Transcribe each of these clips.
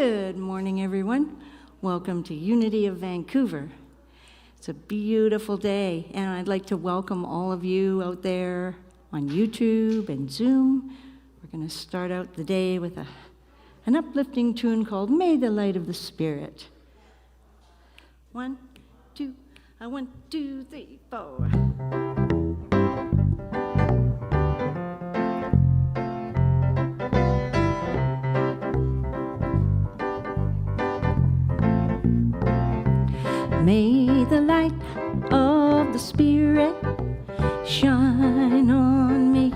Good morning, everyone. Welcome to Unity of Vancouver. It's a beautiful day, and I'd like to welcome all of you out there on YouTube and Zoom. We're going to start out the day with an uplifting tune called May the Light of the Spirit. 1, 2, 1, 2, 3, 4. May the light of the Spirit shine on me.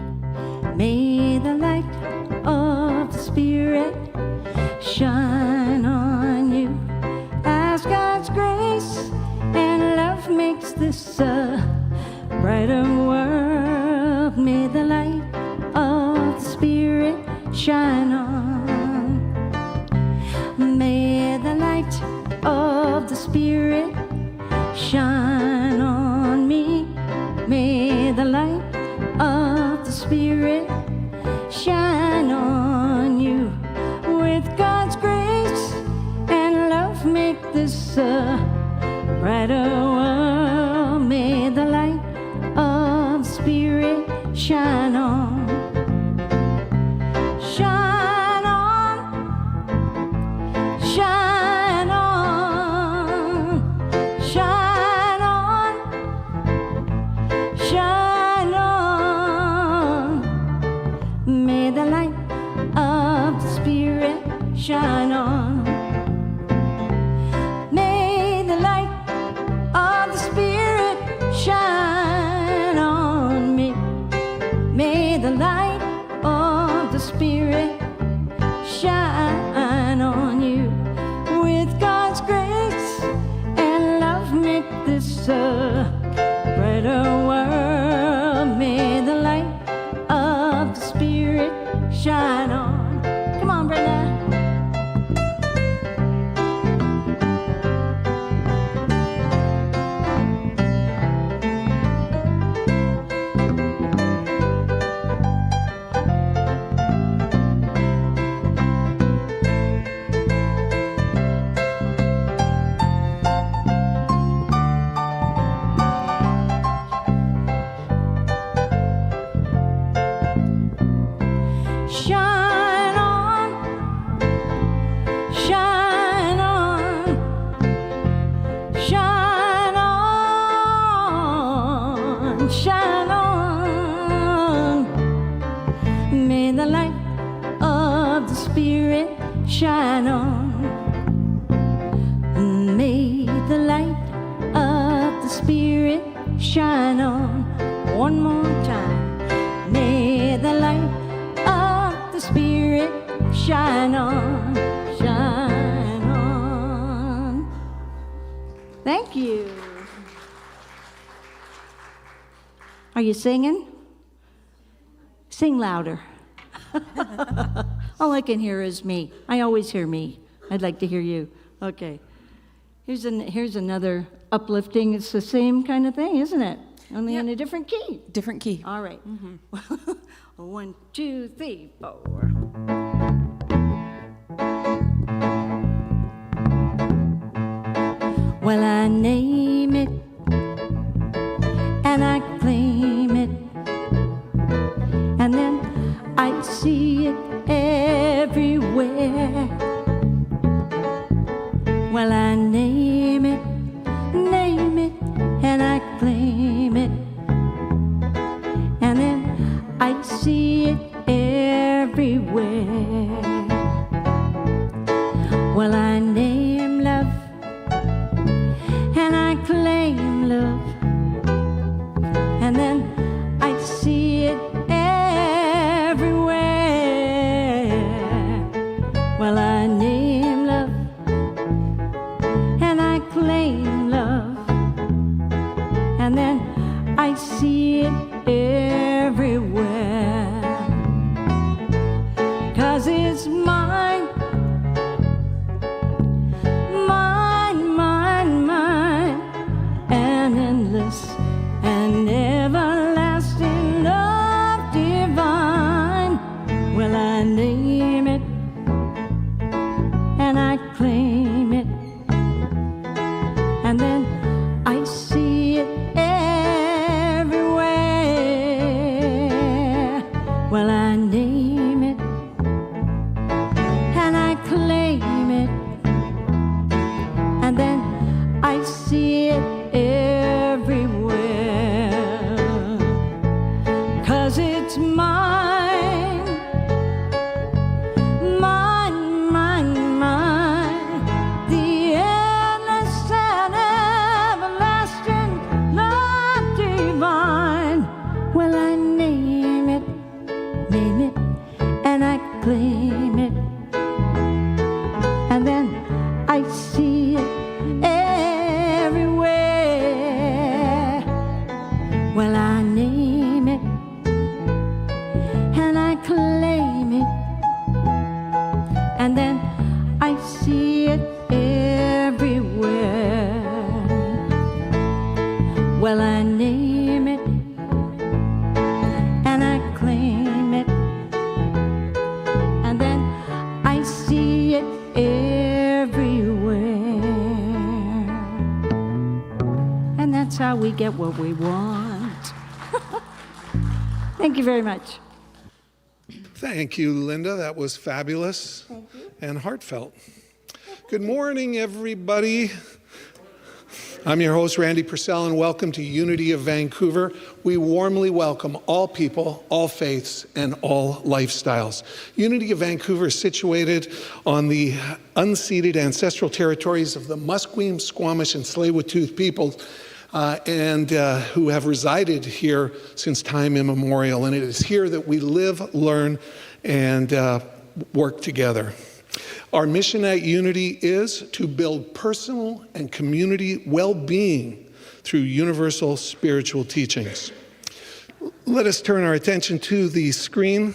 May the light of the Spirit shine on you. As God's grace and love makes this a brighter world, may the light of the Spirit shine on. May the light of the Spirit shine on me. May the light of the Spirit shine on you. With God's grace and love make this a brighter world. May the light of the Spirit shine on. Shine on. Shine on. Shine on. Shine on. May the light of the Spirit shine on. May the light of the Spirit shine on me. May the light of the Spirit shine on you. With God's grace and love make this a brighter world. May the light of the Spirit shine on. Come on, Brenda. Shine on, shine on, shine on, shine on. May the light of the Spirit shine on. May the light of the Spirit shine on. One more time. May the light of the Spirit shine on, shine on. Thank you. Are you singing? Sing louder. All I can hear is me. I always hear me. I'd like to hear you. Okay. Here's another uplifting. It's the same kind of thing, isn't it? Only in a different key. Different key. All right. 1, 2, 3, 4. Well, I name it and I claim it, and then I see it everywhere. Well, I name it, and I claim it, and then I see it everywhere. Well, I name love, and I claim love, and then I see it everywhere. Well, I name love, and I claim love, and then I see it everywhere. 'Cause it's mine, and then I see it everywhere. Well, I name it and I claim it, and then I see it everywhere. And that's how we get what we want. Thank you very much. Thank you, Linda. That was fabulous. Thank you. And heartfelt. Good morning, everybody. I'm your host, Randy Purcell, and welcome to Unity of Vancouver. We warmly welcome all people, all faiths, and all lifestyles. Unity of Vancouver is situated on the unceded ancestral territories of the Musqueam, Squamish, and Tsleil-Waututh peoples, and who have resided here since time immemorial. And it is here that we live, learn, and work together. Our mission at Unity is to build personal and community well-being through universal spiritual teachings. Let us turn our attention to the screen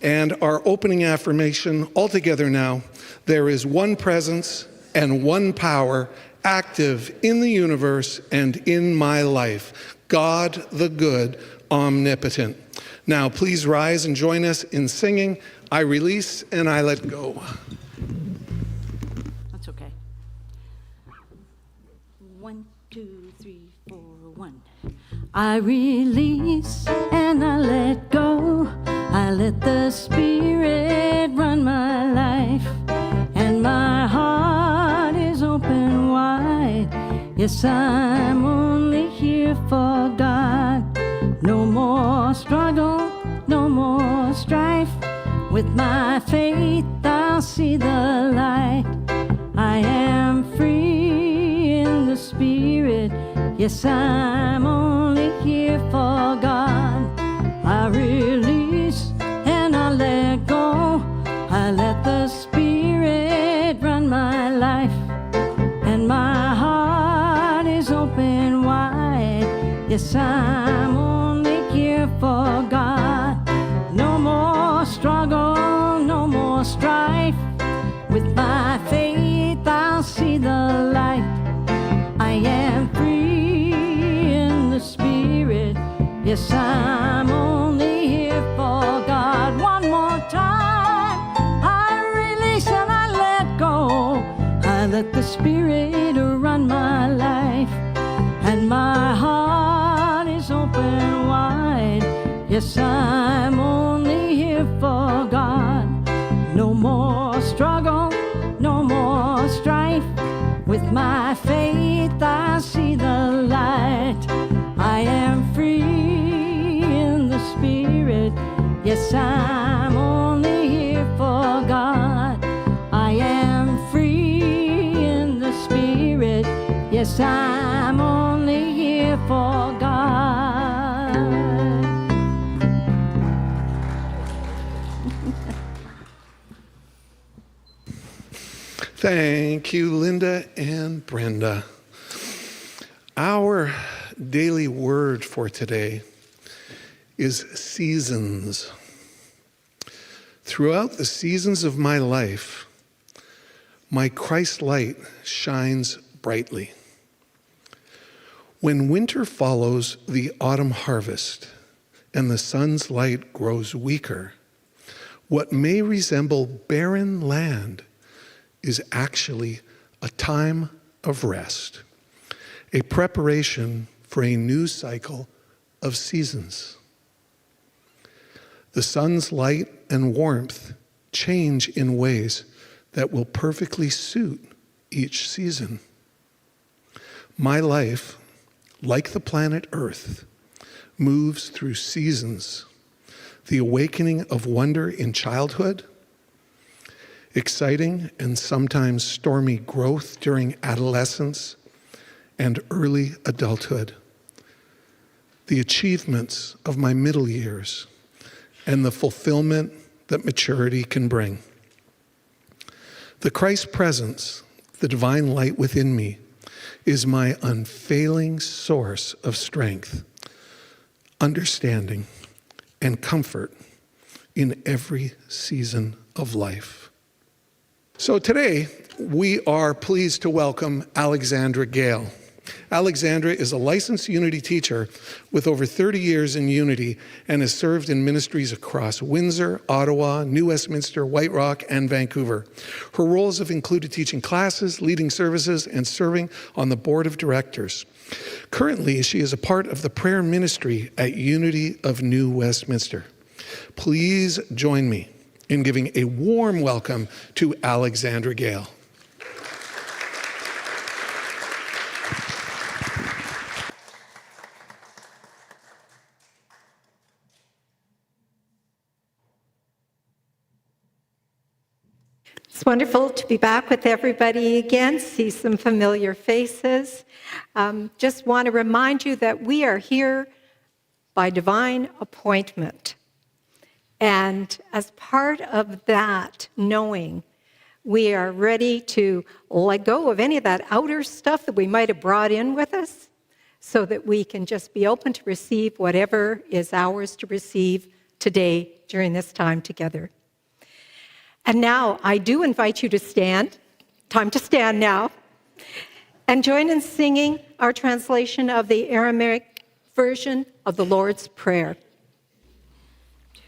and our opening affirmation all together now. There is one presence and one power active in the universe and in my life, God the good, omnipotent. Now, please rise and join us in singing, I release and I let go. That's okay. 1, 2, 3, 4, 1. I release and I let go. I let the Spirit run my life, and my heart is open wide. Yes, I'm only here for God. No more struggle, no more strife. With my faith, I'll see the light. I am free in the Spirit. Yes, I'm only here for God. I release and I let go. I let the Spirit run my life, and my heart is open wide. Yes, I'm only here for God. No more struggle, no more strife. With my faith, I'll see the light. I am free in the Spirit. Yes, I'm only here for God. One more time. I release and I let go. I let the Spirit run my life, and my heart is open wide. Yes, I'm only here for God. No more struggle, no more strife. With my faith, I see the light. I am free in the Spirit. Yes, I'm only here for God. I am free in the Spirit. Yes, I'm only here for God. Thank you, Linda and Brenda. Our daily word for today is seasons. Throughout the seasons of my life, my Christ light shines brightly. When winter follows the autumn harvest and the sun's light grows weaker, what may resemble barren land is actually a time of rest, a preparation for a new cycle of seasons. The sun's light and warmth change in ways that will perfectly suit each season. My life, like the planet Earth, moves through seasons: the awakening of wonder in childhood, exciting and sometimes stormy growth during adolescence and early adulthood, the achievements of my middle years, and the fulfillment that maturity can bring. The Christ presence, the divine light within me, is my unfailing source of strength, understanding, and comfort in every season of life. So today, we are pleased to welcome Alexandra Gale. Alexandra is a licensed Unity teacher with over 30 years in Unity and has served in ministries across Windsor, Ottawa, New Westminster, White Rock, and Vancouver. Her roles have included teaching classes, leading services, and serving on the board of directors. Currently, she is a part of the prayer ministry at Unity of New Westminster. Please join me in giving a warm welcome to Alexandra Gale. It's wonderful to be back with everybody again, see some familiar faces. Just want to remind you that we are here by divine appointment. And as part of that knowing, we are ready to let go of any of that outer stuff that we might have brought in with us so that we can just be open to receive whatever is ours to receive today during this time together. And now, I do invite you to stand. Time to stand now. And join in singing our translation of the Aramaic version of the Lord's Prayer. 2,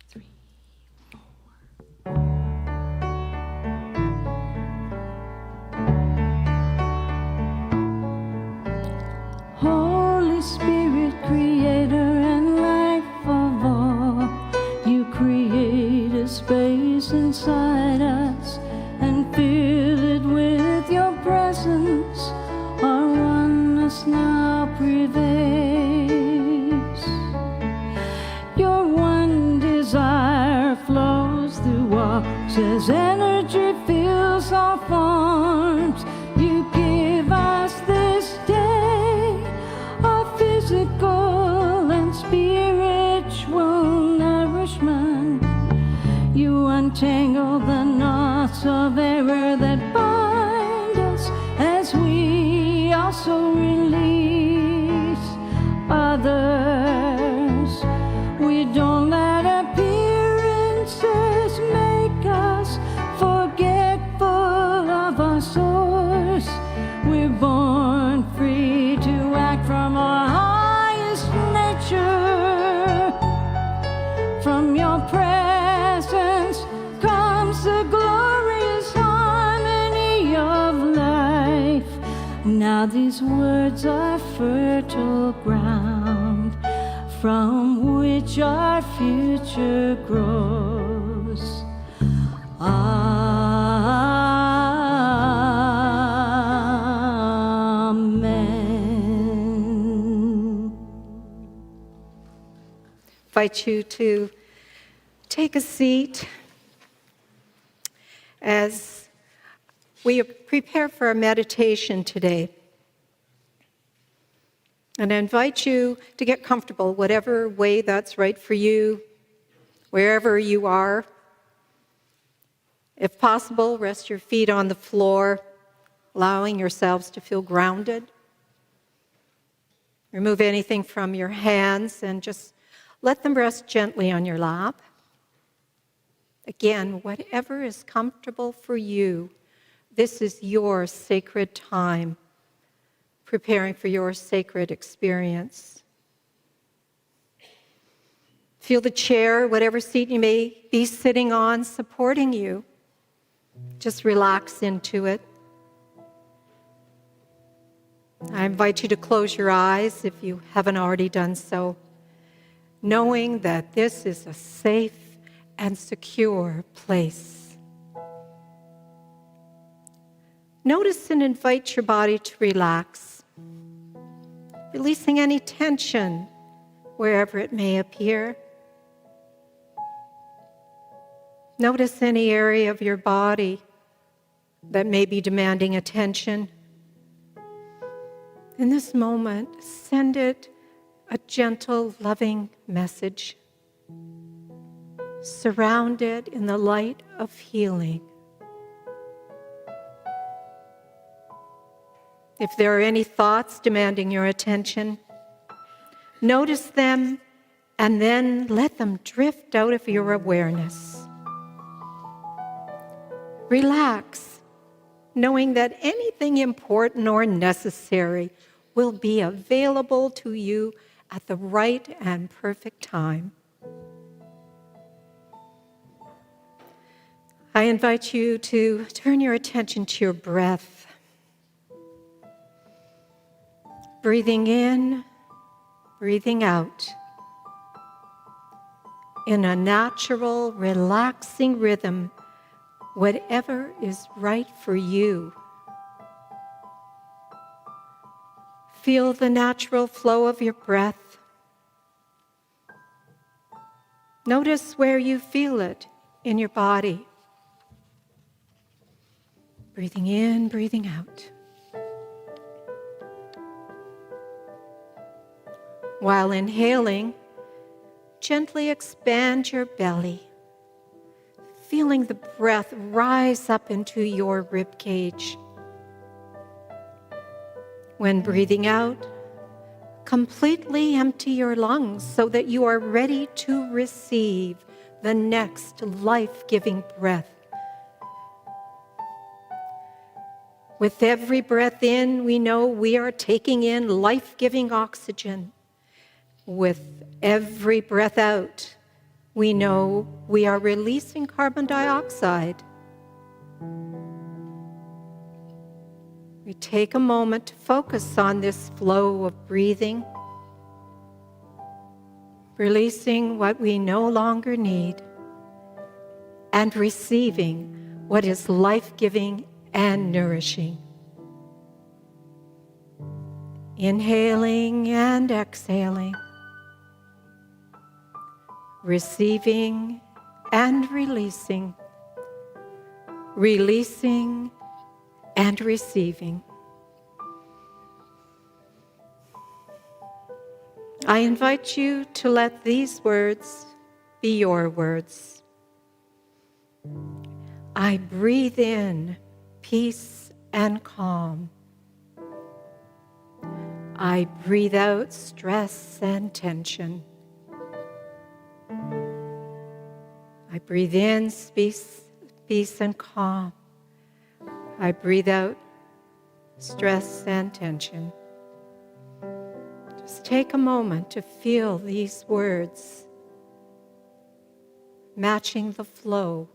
3, 4. Holy Spirit, creator and life of all, you created space inside us and fill it with your presence. Our oneness now prevails. Your one desire flows through us as energy fills our forms. You give us this day our physical and spiritual nourishment. You untangle the knots of error that bind us as we also release others. We don't let appearances make us forgetful of our source. We're born free to act from our highest nature. From your presence comes the glorious harmony of life. Now these words are fertile ground from which our future grows. Amen. Invite you to take a seat as we prepare for our meditation today. And I invite you to get comfortable, whatever way that's right for you, wherever you are. If possible, rest your feet on the floor, allowing yourselves to feel grounded. Remove anything from your hands and just let them rest gently on your lap. Again, whatever is comfortable for you, this is your sacred time, preparing for your sacred experience. Feel the chair, whatever seat you may be sitting on, supporting you. Just relax into it. I invite you to close your eyes if you haven't already done so, knowing that this is a safe and secure place. Notice and invite your body to relax, releasing any tension wherever it may appear. Notice any area of your body that may be demanding attention. In this moment, send it a gentle, loving message. Surround it in the light of healing. If there are any thoughts demanding your attention, notice them and then let them drift out of your awareness. Relax, knowing that anything important or necessary will be available to you at the right and perfect time. I invite you to turn your attention to your breath. Breathing in, breathing out. In a natural, relaxing rhythm, whatever is right for you. Feel the natural flow of your breath. Notice where you feel it in your body. Breathing in, breathing out. While inhaling, gently expand your belly, feeling the breath rise up into your rib cage. When breathing out, completely empty your lungs so that you are ready to receive the next life-giving breath. With every breath in, we know we are taking in life-giving oxygen. With every breath out, we know we are releasing carbon dioxide. We take a moment to focus on this flow of breathing, releasing what we no longer need, and receiving what is life-giving and nourishing. Inhaling and exhaling, receiving and releasing, releasing and receiving. I invite you to let these words be your words. I breathe in peace and calm. I breathe out stress and tension. I breathe in peace and calm. I breathe out stress and tension. Just take a moment to feel these words matching the flow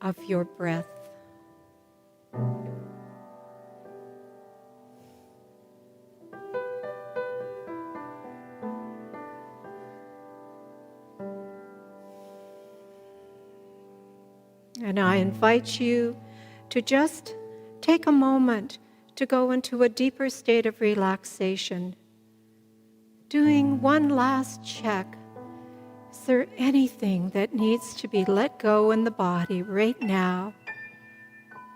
of your breath. And I invite you to just take a moment to go into a deeper state of relaxation, doing one last check. Is there anything that needs to be let go in the body right now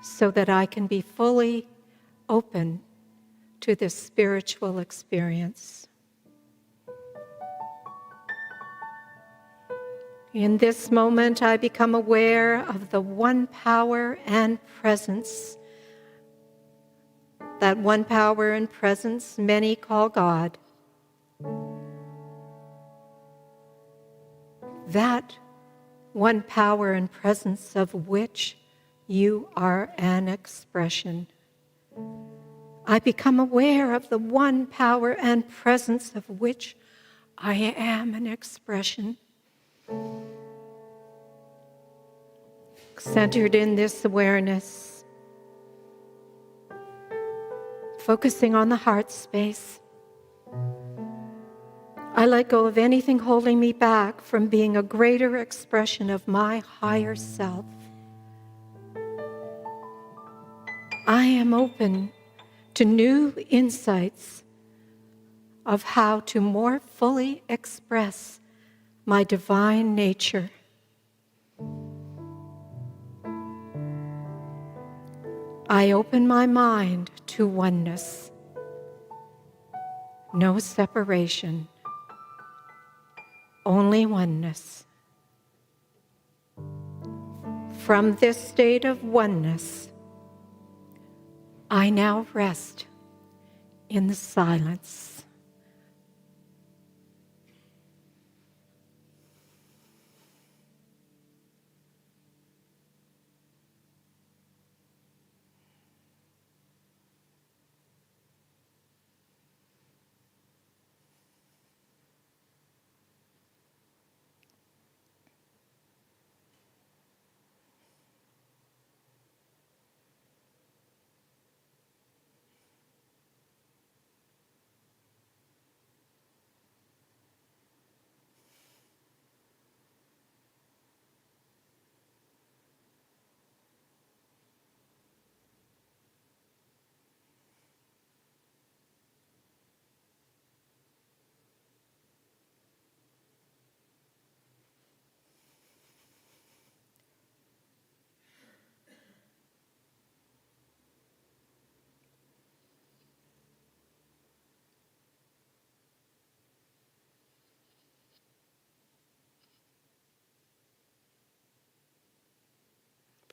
so that I can be fully open to this spiritual experience? In this moment, I become aware of the one power and presence. That one power and presence many call God. That one power and presence of which you are an expression. I become aware of the one power and presence of which I am an expression. Centered in this awareness, focusing on the heart space, I let go of anything holding me back from being a greater expression of my higher self. I am open to new insights of how to more fully express my divine nature. I open my mind to oneness, no separation, only oneness. From this state of oneness, I now rest in the silence.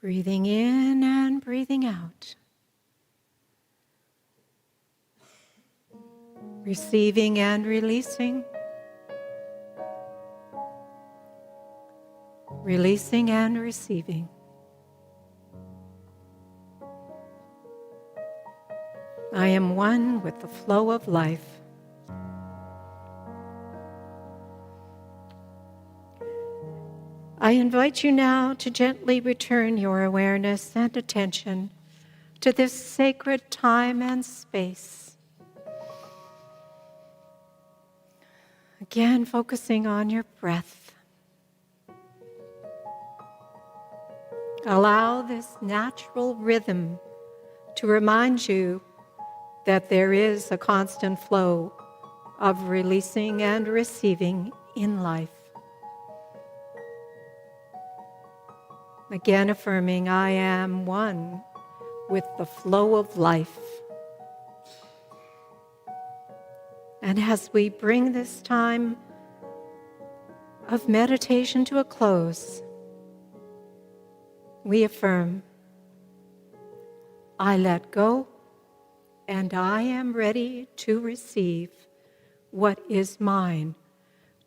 Breathing in and breathing out. Receiving and releasing. Releasing and receiving. I am one with the flow of life. I invite you now to gently return your awareness and attention to this sacred time and space. Again, focusing on your breath. Allow this natural rhythm to remind you that there is a constant flow of releasing and receiving in life. Again, affirming, I am one with the flow of life. And as we bring this time of meditation to a close, we affirm, I let go and I am ready to receive what is mine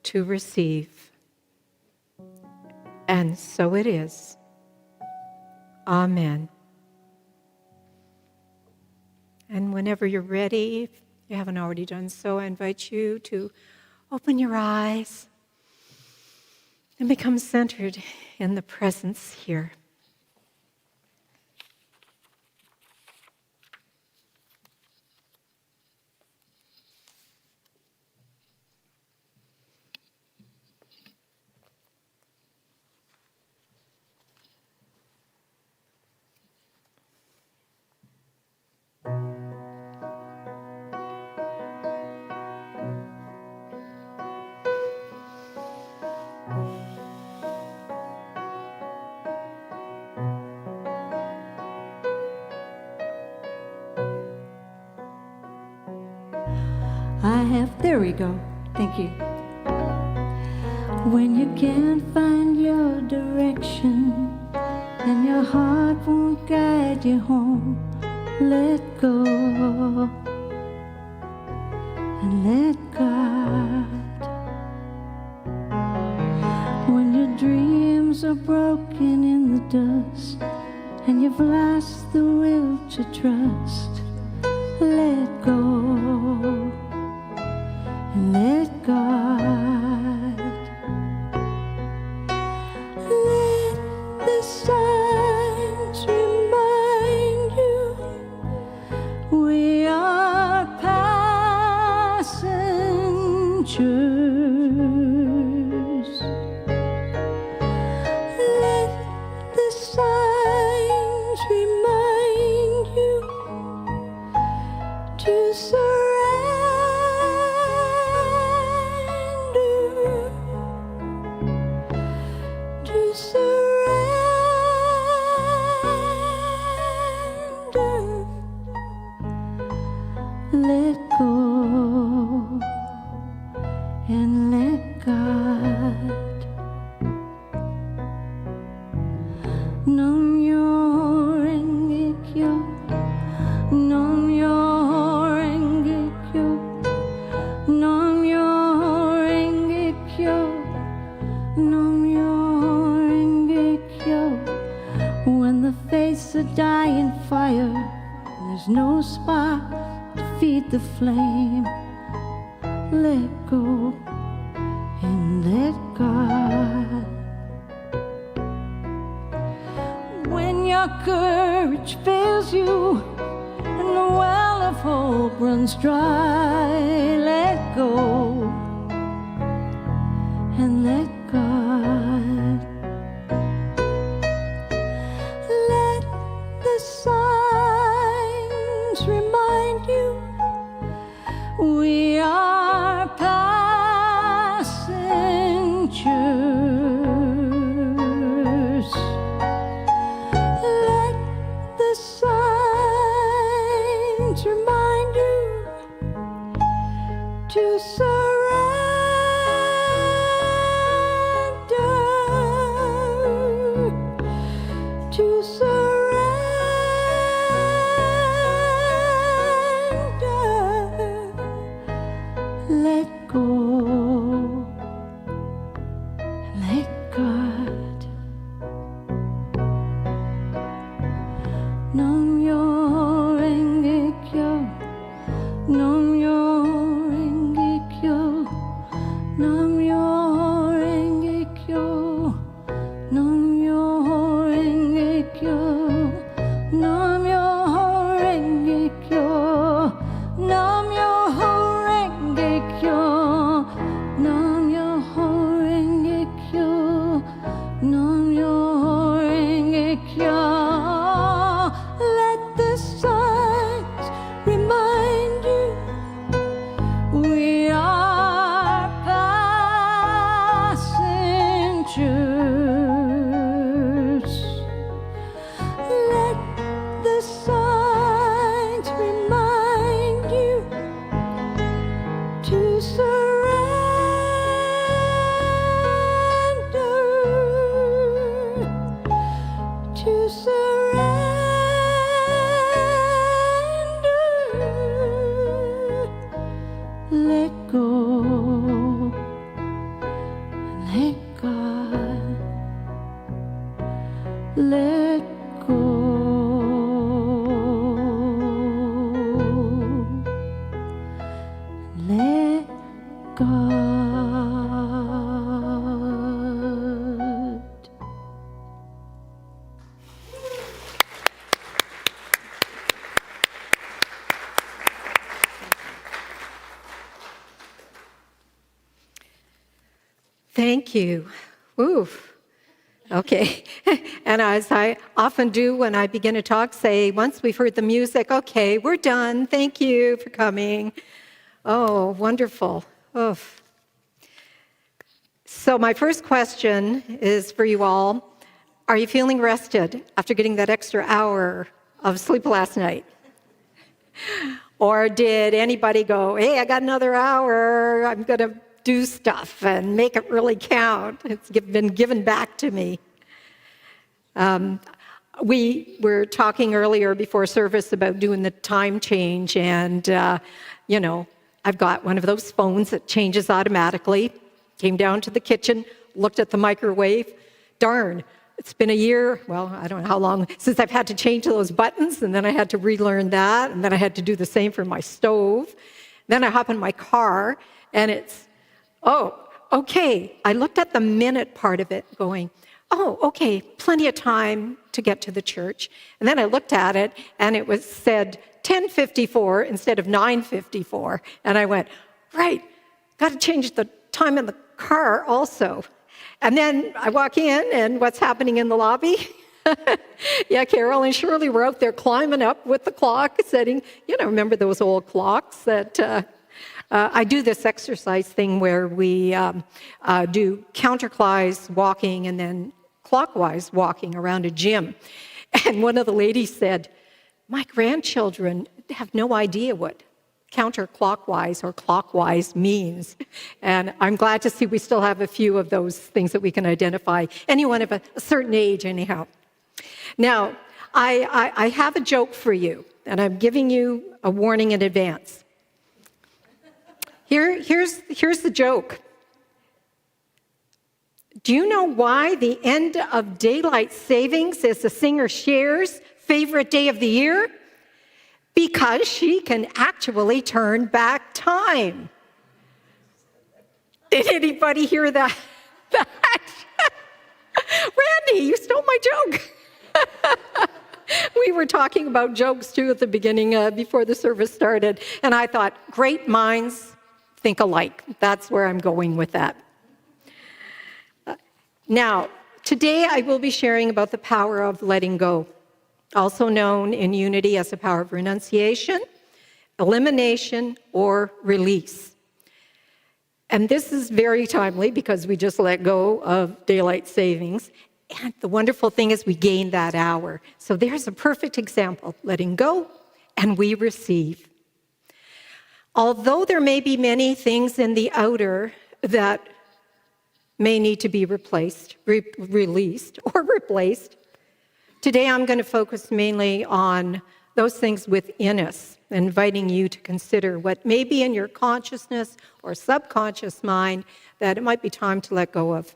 to receive. And so it is. Amen. And whenever you're ready, if you haven't already done so, I invite you to open your eyes and become centered in the presence here. There we go. Thank you. When you can't find your direction and your heart won't guide you home, let go and let God. When your dreams are broken in the dust and you've lost the will to trust, let go and let God. Let the signs remind you we are passengers. Let the signs remind you to surrender. Let go and let God. Nam-myoho Renge-kyo, Nam-myoho Renge-kyo, Nam-myoho Renge-kyo, Nam-myoho Renge-kyo. When the faiths are dying fire, there's no spark to feed the flame. Let go and let God. When your courage fails you and the well of hope runs dry, let go and let God. Let the signs remind you we are passengers. Let the signs remind you to surrender. Namyo Renge Kyo, Namyo Renge Kyo, Namyo Renge Kyo, Namyo Renge Kyo, Namyo Renge Kyo, Namyo Renge Kyo, Namyo Renge Kyo, Namyo Renge Kyo. Let the signs remind you we are passengers. Let the signs remind you to surrender, to surrender. Let go, let God, let go. Let God. Thank you. Oof. Okay. And as I often do when I begin a talk, say, once we've heard the music, okay, we're done. Thank you for coming. Oh, wonderful. Oof. So my first question is for you all. Are you feeling rested after getting that extra hour of sleep last night? Or did anybody go, hey, I got another hour, I'm going to do stuff and make it really count? It's been given back to me. We were talking earlier before service about doing the time change, and, I've got one of those phones that changes automatically. Came down to the kitchen, looked at the microwave. Darn, it's been a year, well, I don't know how long, since I've had to change those buttons, and then I had to relearn that, and then I had to do the same for my stove. Then I hop in my car, and it's, oh, okay. I looked at the minute part of it going, oh, okay, plenty of time to get to the church. And then I looked at it, and it was said 10:54 instead of 9:54. And I went, right, got to change the time in the car also. And then I walk in, and what's happening in the lobby? Yeah, Carol and Shirley were out there climbing up with the clock setting. Remember those old clocks that... I do this exercise thing where we do counterclockwise walking and then clockwise walking around a gym. And one of the ladies said, my grandchildren have no idea what counterclockwise or clockwise means. And I'm glad to see we still have a few of those things that we can identify. Anyone of a certain age, anyhow. Now, I have a joke for you, and I'm giving you a warning in advance. Here's the joke. Do you know why the end of daylight savings is the singer Cher's favorite day of the year? Because she can actually turn back time. Did anybody hear that? Randy, you stole my joke. We were talking about jokes, too, at the beginning before the service started. And I thought, great minds think alike. That's where I'm going with that. Now, today I will be sharing about the power of letting go, also known in Unity as the power of renunciation, elimination, or release. And this is very timely because we just let go of daylight savings. And the wonderful thing is we gain that hour. So there's a perfect example, letting go and we receive. Although there may be many things in the outer that may need to be released, or replaced, today I'm going to focus mainly on those things within us, inviting you to consider what may be in your consciousness or subconscious mind that it might be time to let go of.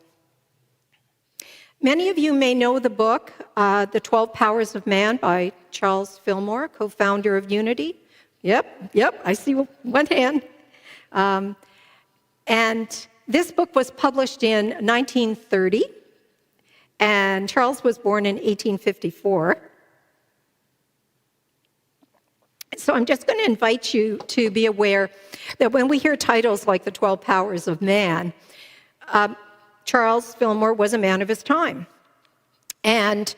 Many of you may know the book, The 12 Powers of Man by Charles Fillmore, co-founder of Unity. Yep, I see one hand. And this book was published in 1930, and Charles was born in 1854. So I'm just going to invite you to be aware that when we hear titles like The 12 Powers of Man, Charles Fillmore was a man of his time. And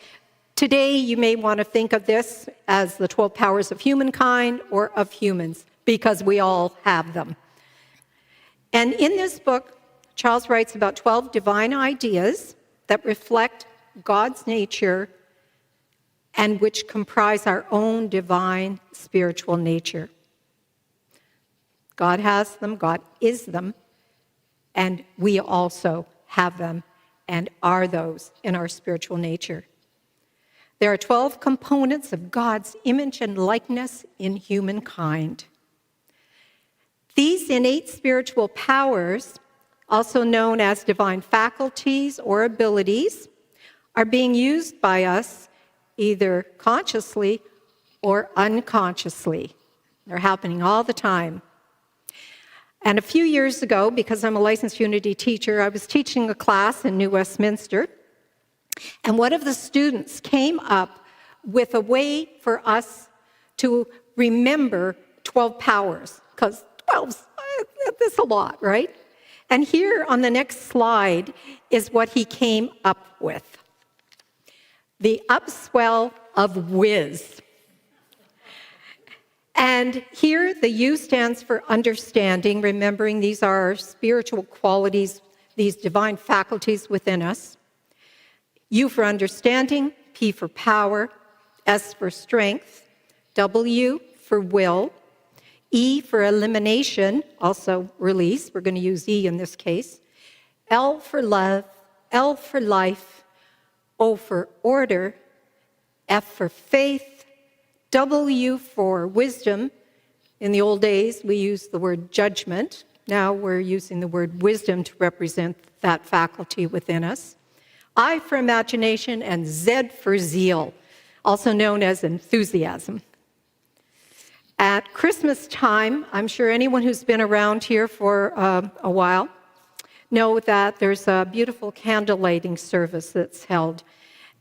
today you may want to think of this as the 12 powers of humankind or of humans, because we all have them. And in this book, Charles writes about 12 divine ideas that reflect God's nature and which comprise our own divine spiritual nature. God has them, God is them, and we also have them and are those in our spiritual nature. There are 12 components of God's image and likeness in humankind. These innate spiritual powers, also known as divine faculties or abilities, are being used by us either consciously or unconsciously. They're happening all the time. And a few years ago, because I'm a licensed Unity teacher, I was teaching a class in New Westminster, and one of the students came up with a way for us to remember 12 powers, because 12's that's a lot, right? And here on the next slide is what he came up with. The Upswell of Whiz. And here the U stands for understanding, remembering these are our spiritual qualities, these divine faculties within us. U for understanding, P for power, S for strength, W for will, E for elimination, also release, we're going to use E in this case, L for love, L for life, O for order, F for faith, W for wisdom. In the old days, we used the word judgment. Now we're using the word wisdom to represent that faculty within us. I for imagination, and Z for zeal, also known as enthusiasm. At Christmas time, I'm sure anyone who's been around here for a while know that there's a beautiful candle lighting service that's held.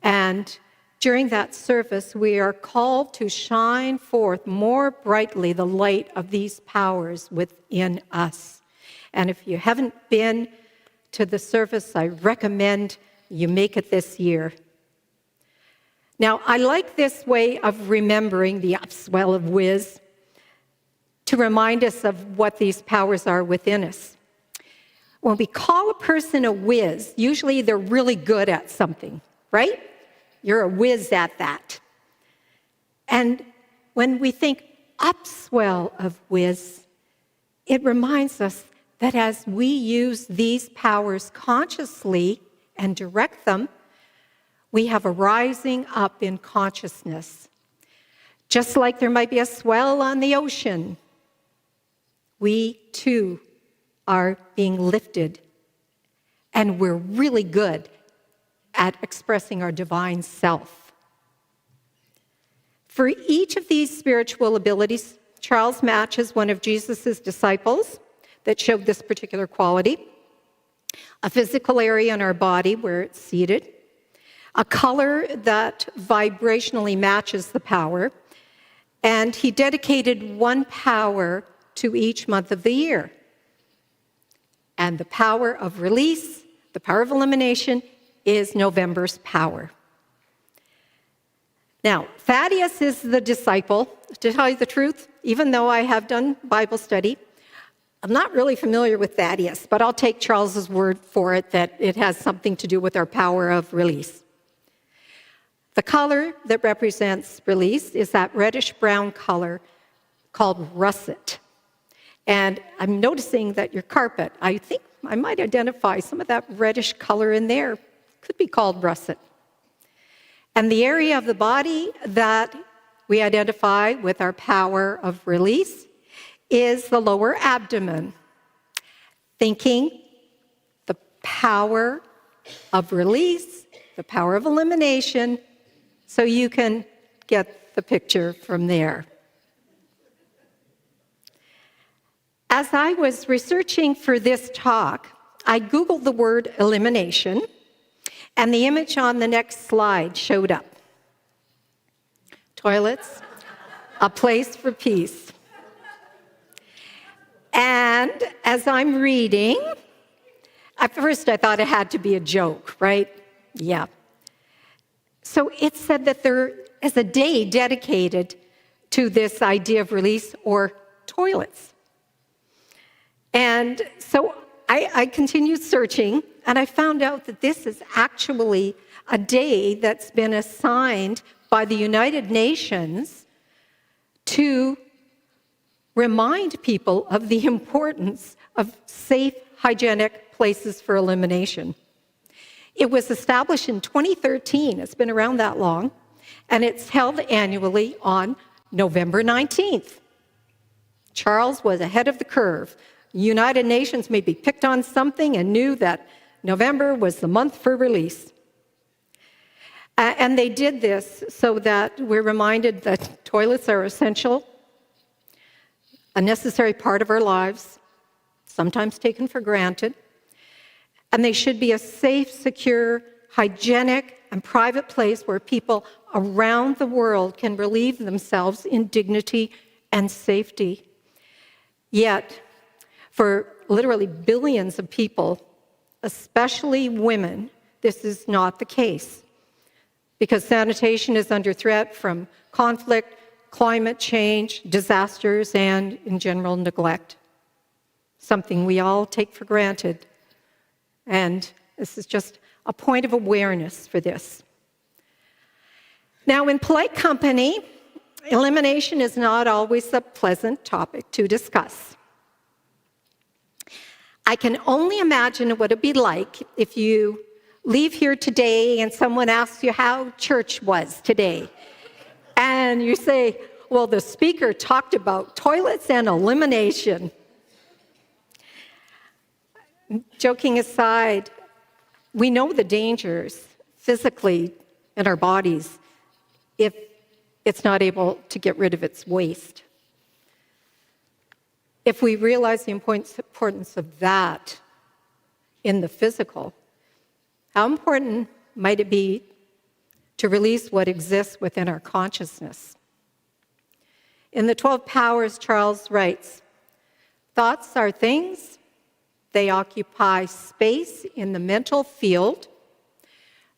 And during that service, we are called to shine forth more brightly the light of these powers within us. And if you haven't been to the service, I recommend you make it this year. Now, I like this way of remembering the Upswell of Whiz to remind us of what these powers are within us. When we call a person a whiz, usually they're really good at something, right? You're a whiz at that. And when we think upswell of whiz, it reminds us that as we use these powers consciously and direct them, we have a rising up in consciousness. Just like there might be a swell on the ocean, we too are being lifted, and we're really good at expressing our divine self. For each of these spiritual abilities, Charles matches one of Jesus' disciples that showed this particular quality, a physical area in our body where it's seated, a color that vibrationally matches the power, and he dedicated one power to each month of the year. And the power of release, the power of elimination, is November's power. Now, Thaddeus is the disciple. To tell you the truth, even though I have done Bible study, I'm not really familiar with Thaddeus, but I'll take Charles's word for it that it has something to do with our power of release. The color that represents release is that reddish-brown color called russet. And I'm noticing that your carpet, I think I might identify some of that reddish color in there. Could be called russet. And the area of the body that we identify with our power of release is the lower abdomen. Thinking the power of release the power of elimination, so you can get the picture from there. As I was researching for this talk, I Googled the word elimination, and the image on the next slide showed up. Toilets, a place for peace. And as I'm reading, at first I thought it had to be a joke, right? Yeah. So it said that there is a day dedicated to this idea of release or toilets. And so I continued searching, and I found out that this is actually a day that's been assigned by the United Nations to remind people of the importance of safe, hygienic places for elimination. It was established in 2013. It's been around that long, and it's held annually on November 19th. Charles was ahead of the curve. United Nations maybe picked on something and knew that November was the month for release. And they did this so that we're reminded that toilets are essential, a necessary part of our lives, sometimes taken for granted, and they should be a safe, secure, hygienic, and private place where people around the world can relieve themselves in dignity and safety. Yet, for literally billions of people, especially women, this is not the case, because sanitation is under threat from conflict, climate change, disasters, and, in general, neglect, something we all take for granted. And this is just a point of awareness for this. Now, in polite company, elimination is not always a pleasant topic to discuss. I can only imagine what it'd be like if you leave here today and someone asks you how church was today. And you say, well, the speaker talked about toilets and elimination. Joking aside, we know the dangers physically in our bodies if it's not able to get rid of its waste. If we realize the importance of that in the physical, how important might it be to release what exists within our consciousness? In the 12 Powers, Charles writes, "Thoughts are things. They occupy space in the mental field.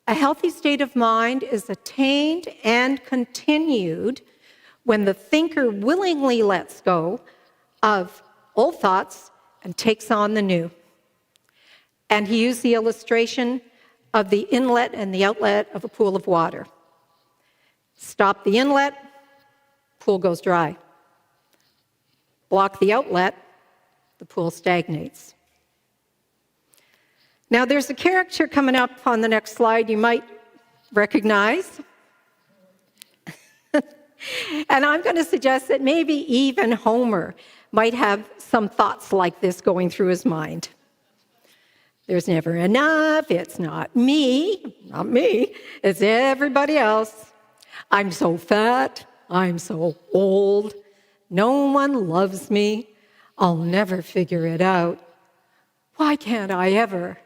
A healthy state of mind is attained and continued when the thinker willingly lets go of old thoughts and takes on the new." And he used the illustration of the inlet and the outlet of a pool of water. Stop the inlet, pool goes dry. Block the outlet, the pool stagnates. Now, there's a character coming up on the next slide you might recognize. And I'm going to suggest that maybe even Homer might have some thoughts like this going through his mind. There's never enough. It's not me, it's everybody else. I'm so fat. I'm so old. No one loves me. I'll never figure it out. Why can't I ever?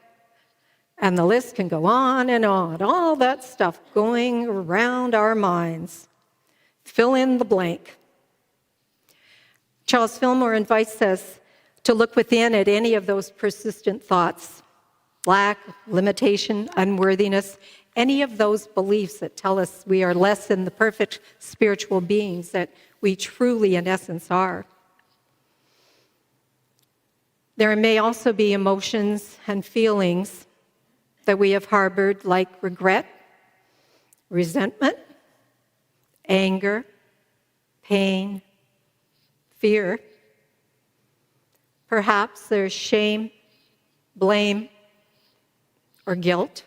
And the list can go on and on, all that stuff going around our minds. Fill in the blank. Charles Fillmore invites us to look within at any of those persistent thoughts, lack, limitation, unworthiness, any of those beliefs that tell us we are less than the perfect spiritual beings that we truly, in essence, are. There may also be emotions and feelings that we have harbored, like regret, resentment, anger, pain, fear. Perhaps there's shame, blame, or guilt.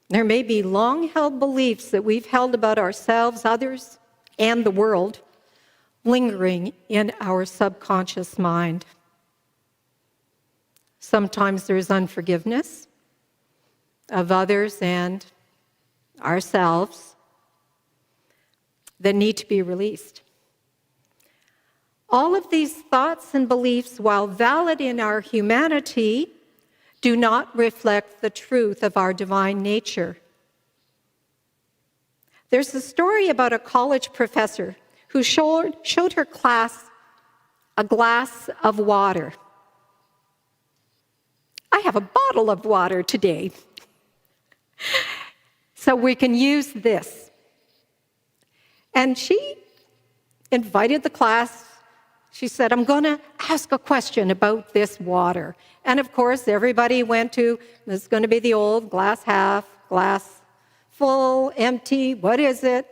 There may be long-held beliefs that we've held about ourselves, others, and the world lingering in our subconscious mind. Sometimes there's unforgiveness, of others and ourselves that need to be released. All of these thoughts and beliefs, while valid in our humanity, do not reflect the truth of our divine nature. There's a story about a college professor who showed her class a glass of water. I have a bottle of water today, so we can use this. And she invited the class. She said, I'm going to ask a question about this water. And of course, everybody went to, this is going to be the old glass half, glass full, empty, what is it?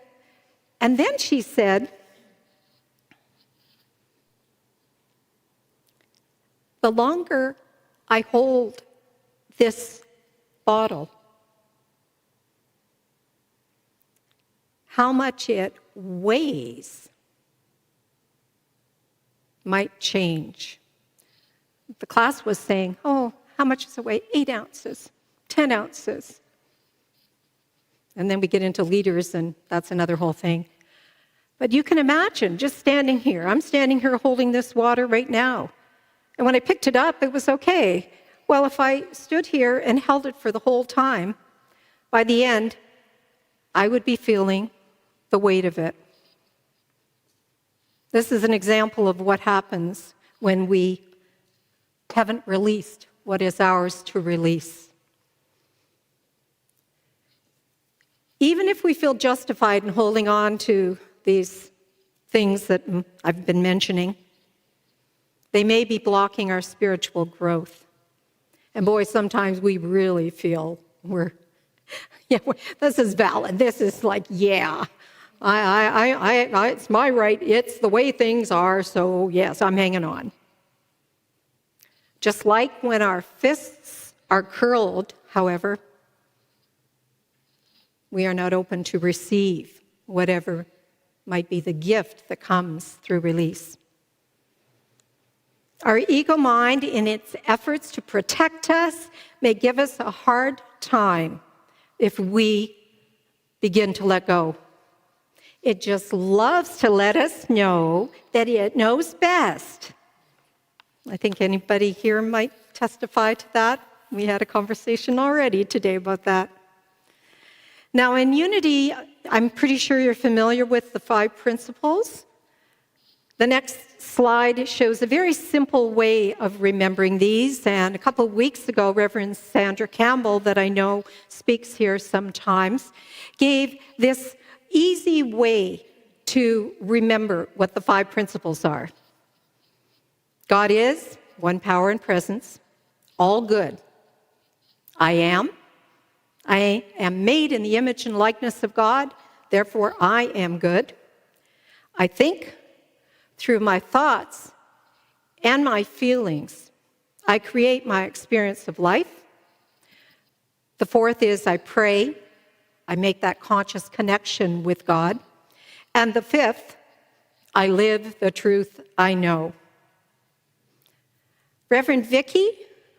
And then she said, the longer I hold this bottle, how much it weighs might change. The class was saying, oh, how much does it weigh? 8 ounces, 10 ounces. And then we get into liters, and that's another whole thing. But you can imagine just standing here. I'm standing here holding this water right now. And when I picked it up, it was okay. Well, if I stood here and held it for the whole time, by the end, I would be feeling the weight of it. This is an example of what happens when we haven't released what is ours to release. Even if we feel justified in holding on to these things that I've been mentioning, they may be blocking our spiritual growth. And boy, sometimes we really feel this is valid. This is like, yeah, it's my right. It's the way things are. So yes, I'm hanging on. Just like when our fists are curled, however, we are not open to receive whatever might be the gift that comes through release. Our ego mind, in its efforts to protect us, may give us a hard time if we begin to let go. It just loves to let us know that it knows best. I think anybody here might testify to that. We had a conversation already today about that. Now, in Unity, I'm pretty sure you're familiar with the 5 principles. The next slide shows a very simple way of remembering these. And a couple of weeks ago, Reverend Sandra Campbell, that I know speaks here sometimes, gave this easy way to remember what the 5 principles are. God is one power and presence, all good. I am made in the image and likeness of God, therefore I am good. I think. Through my thoughts and my feelings, I create my experience of life. The 4th is I pray. I make that conscious connection with God. And the 5th, I live the truth I know. Reverend Vicky,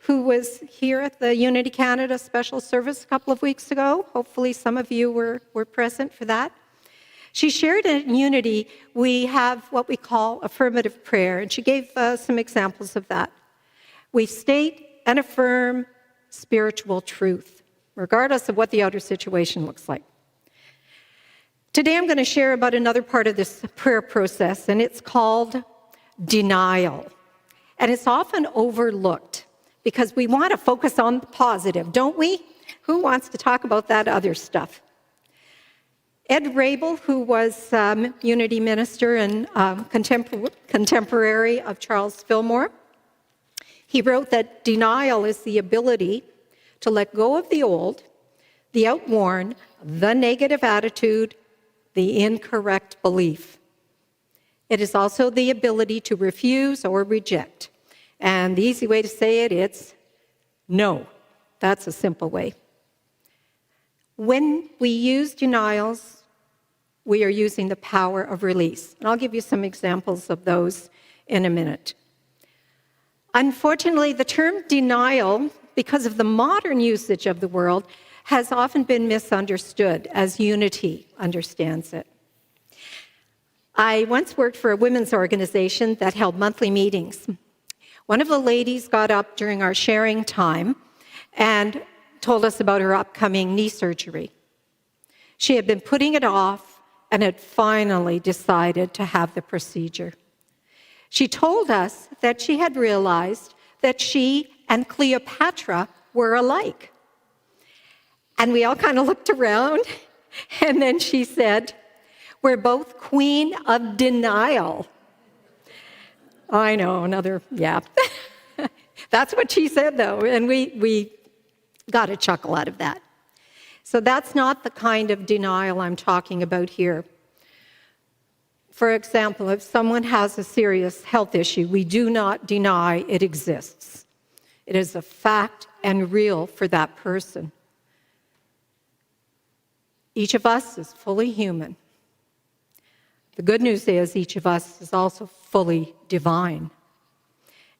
who was here at the Unity Canada Special Service a couple of weeks ago, hopefully some of you were present for that. She shared in Unity, we have what we call affirmative prayer, and she gave some examples of that. We state and affirm spiritual truth, regardless of what the outer situation looks like. Today I'm going to share about another part of this prayer process, and it's called denial. And it's often overlooked because we want to focus on the positive, don't we? Who wants to talk about that other stuff? Ed Rabel, who was Unity minister and contemporary of Charles Fillmore, he wrote that denial is the ability to let go of the old, the outworn, the negative attitude, the incorrect belief. It is also the ability to refuse or reject. And the easy way to say it, it's no. That's a simple way. When we use denials, we are using the power of release. And I'll give you some examples of those in a minute. Unfortunately, the term denial, because of the modern usage of the word, has often been misunderstood as unity understands it. I once worked for a women's organization that held monthly meetings. One of the ladies got up during our sharing time and told us about her upcoming knee surgery. She had been putting it off and had finally decided to have the procedure. She told us that she had realized that she and Cleopatra were alike. And we all kind of looked around, and then she said, "We're both queen of denial." I know, yeah. That's what she said, though, and we got a chuckle out of that. So that's not the kind of denial I'm talking about here. For example, if someone has a serious health issue, we do not deny it exists. It is a fact and real for that person. Each of us is fully human. The good news is each of us is also fully divine.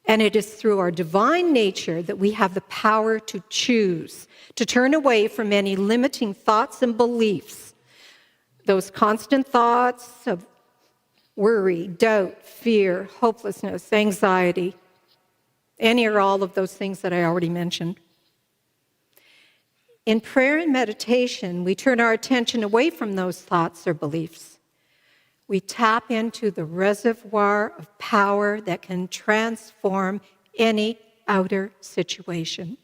And it is through our divine nature that we have the power to choose, to turn away from any limiting thoughts and beliefs, those constant thoughts of worry, doubt, fear, hopelessness, anxiety, any or all of those things that I already mentioned. In prayer and meditation, we turn our attention away from those thoughts or beliefs. We tap into the reservoir of power that can transform any outer situation.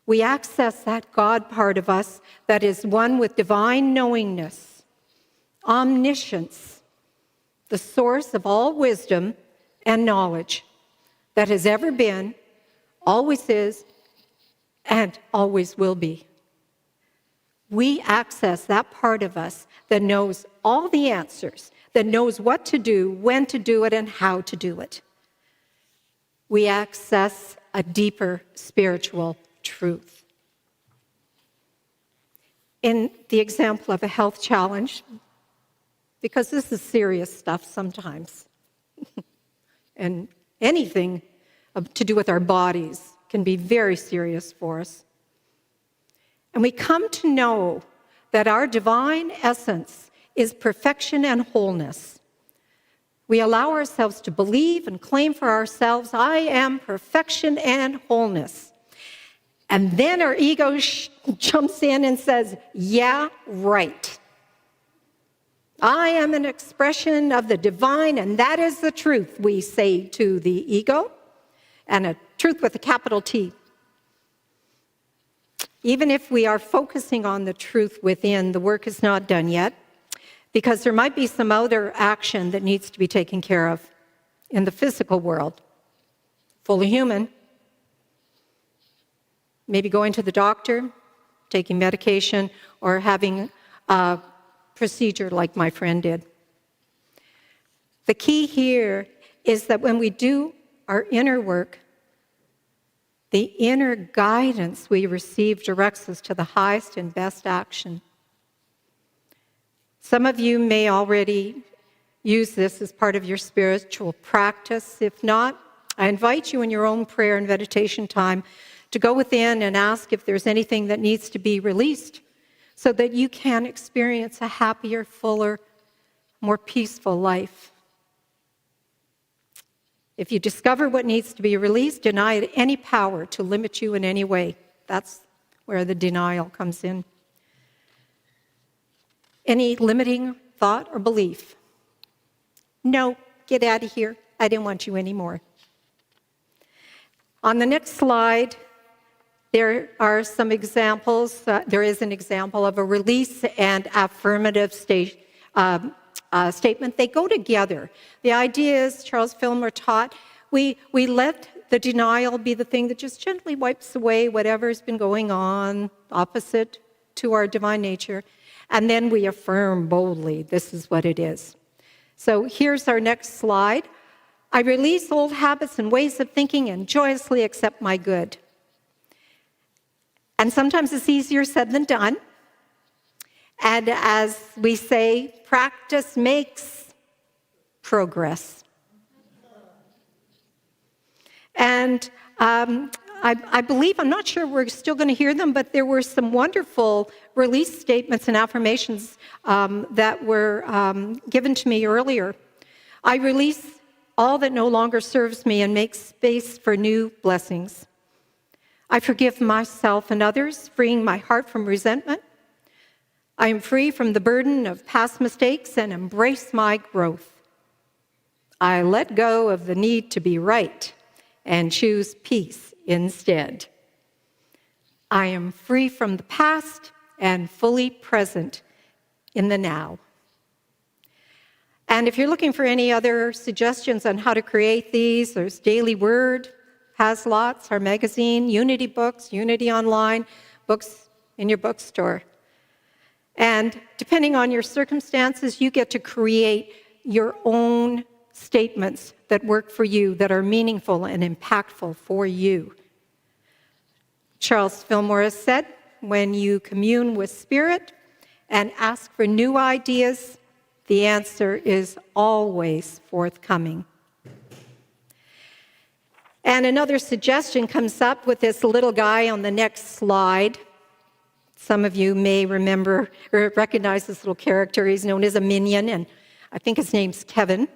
We access that God part of us that is one with divine knowingness, omniscience, the source of all wisdom and knowledge that has ever been, always is, and always will be. We access that part of us that knows all the answers, that knows what to do, when to do it, and how to do it. We access a deeper spiritual truth. In the example of a health challenge, because this is serious stuff sometimes, and anything to do with our bodies can be very serious for us. And we come to know that our divine essence is perfection and wholeness. We allow ourselves to believe and claim for ourselves, I am perfection and wholeness. And then our ego jumps in and says, yeah, right. I am an expression of the divine, and that is the truth, we say to the ego, and a truth with a capital T. Even if we are focusing on the truth within, the work is not done yet, because there might be some outer action that needs to be taken care of in the physical world. Fully human. Maybe going to the doctor, taking medication, or having a procedure like my friend did. The key here is that when we do our inner work, the inner guidance we receive directs us to the highest and best action. Some of you may already use this as part of your spiritual practice. If not, I invite you in your own prayer and meditation time to go within and ask if there's anything that needs to be released so that you can experience a happier, fuller, more peaceful life. If you discover what needs to be released, deny it any power to limit you in any way. That's where the denial comes in. Any limiting thought or belief? No, get out of here. I didn't want you anymore. On the next slide, there are some examples. There is an example of a release and affirmative statement. They go together. The idea is, Charles Fillmore taught, we let the denial be the thing that just gently wipes away whatever's been going on, opposite to our divine nature, and then we affirm boldly, this is what it is. So here's our next slide. I release old habits and ways of thinking and joyously accept my good. And sometimes it's easier said than done. And as we say, practice makes progress. And I believe, I'm not sure we're still going to hear them, but there were some wonderful release statements and affirmations that were given to me earlier. I release all that no longer serves me and make space for new blessings. I forgive myself and others, freeing my heart from resentment. I am free from the burden of past mistakes and embrace my growth. I let go of the need to be right and choose peace instead. I am free from the past and fully present in the now. And if you're looking for any other suggestions on how to create these, there's Daily Word, has lots, our magazine, Unity Books, Unity Online, books in your bookstore. And depending on your circumstances, you get to create your own statements that work for you, that are meaningful and impactful for you. Charles Fillmore has said, when you commune with Spirit and ask for new ideas, the answer is always forthcoming. And another suggestion comes up with this little guy on the next slide. Some of you may remember or recognize this little character. He's known as a minion, and I think his name's Kevin.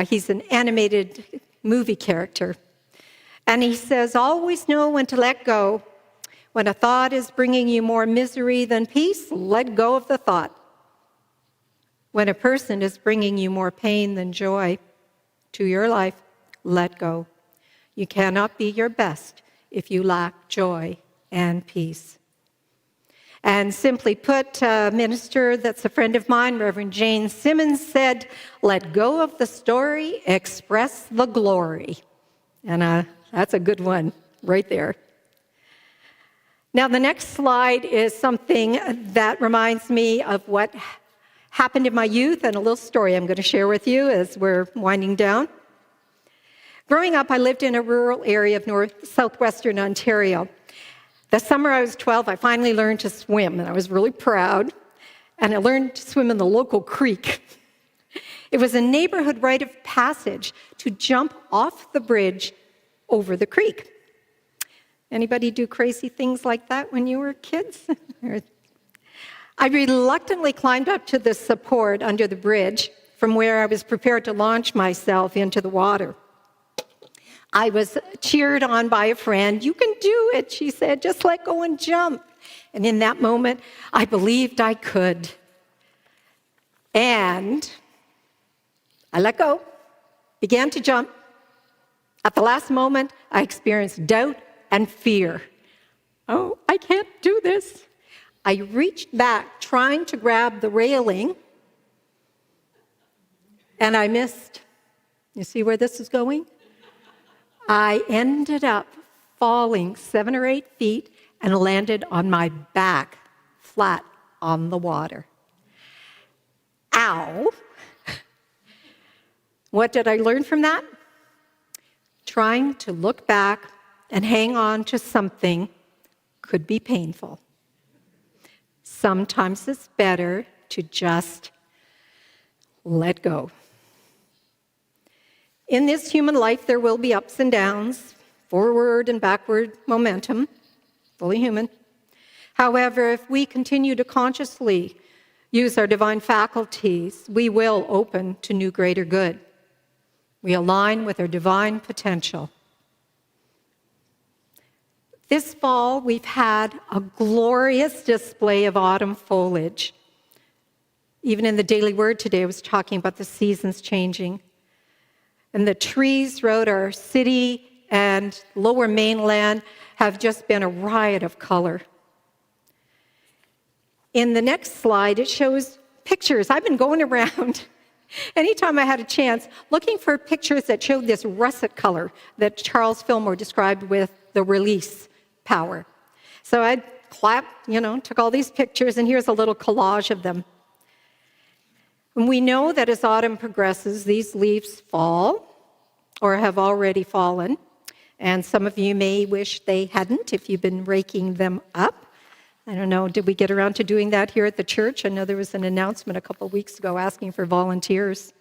He's an animated movie character. And he says, always know when to let go. When a thought is bringing you more misery than peace, let go of the thought. When a person is bringing you more pain than joy to your life, let go. You cannot be your best if you lack joy and peace. And simply put, a minister that's a friend of mine, Reverend Jane Simmons, said, let go of the story, express the glory. And that's a good one right there. Now, the next slide is something that reminds me of what happened in my youth and a little story I'm going to share with you as we're winding down. Growing up, I lived in a rural area of southwestern Ontario. The summer I was 12, I finally learned to swim, and I was really proud. And I learned to swim in the local creek. It was a neighborhood rite of passage to jump off the bridge over the creek. Anybody do crazy things like that when you were kids? I reluctantly climbed up to the support under the bridge from where I was prepared to launch myself into the water. I was cheered on by a friend. You can do it, she said. Just let go and jump. And in that moment, I believed I could. And I let go, began to jump. At the last moment, I experienced doubt and fear. Oh, I can't do this. I reached back, trying to grab the railing, and I missed. You see where this is going? I ended up falling 7 or 8 feet and landed on my back, flat on the water. Ow! What did I learn from that? Trying to look back and hang on to something could be painful. Sometimes it's better to just let go. In this human life, there will be ups and downs, forward and backward momentum, fully human. However, if we continue to consciously use our divine faculties, we will open to new greater good. We align with our divine potential. This fall, we've had a glorious display of autumn foliage. Even in the Daily Word today, I was talking about the seasons changing. And the trees throughout our city and lower mainland have just been a riot of color. In the next slide, it shows pictures. I've been going around anytime I had a chance looking for pictures that showed this russet color that Charles Fillmore described with the release power. So I clapped, took all these pictures, and here's a little collage of them. And we know that as autumn progresses, these leaves fall or have already fallen. And some of you may wish they hadn't if you've been raking them up. I don't know, did we get around to doing that here at the church? I know there was an announcement a couple of weeks ago asking for volunteers.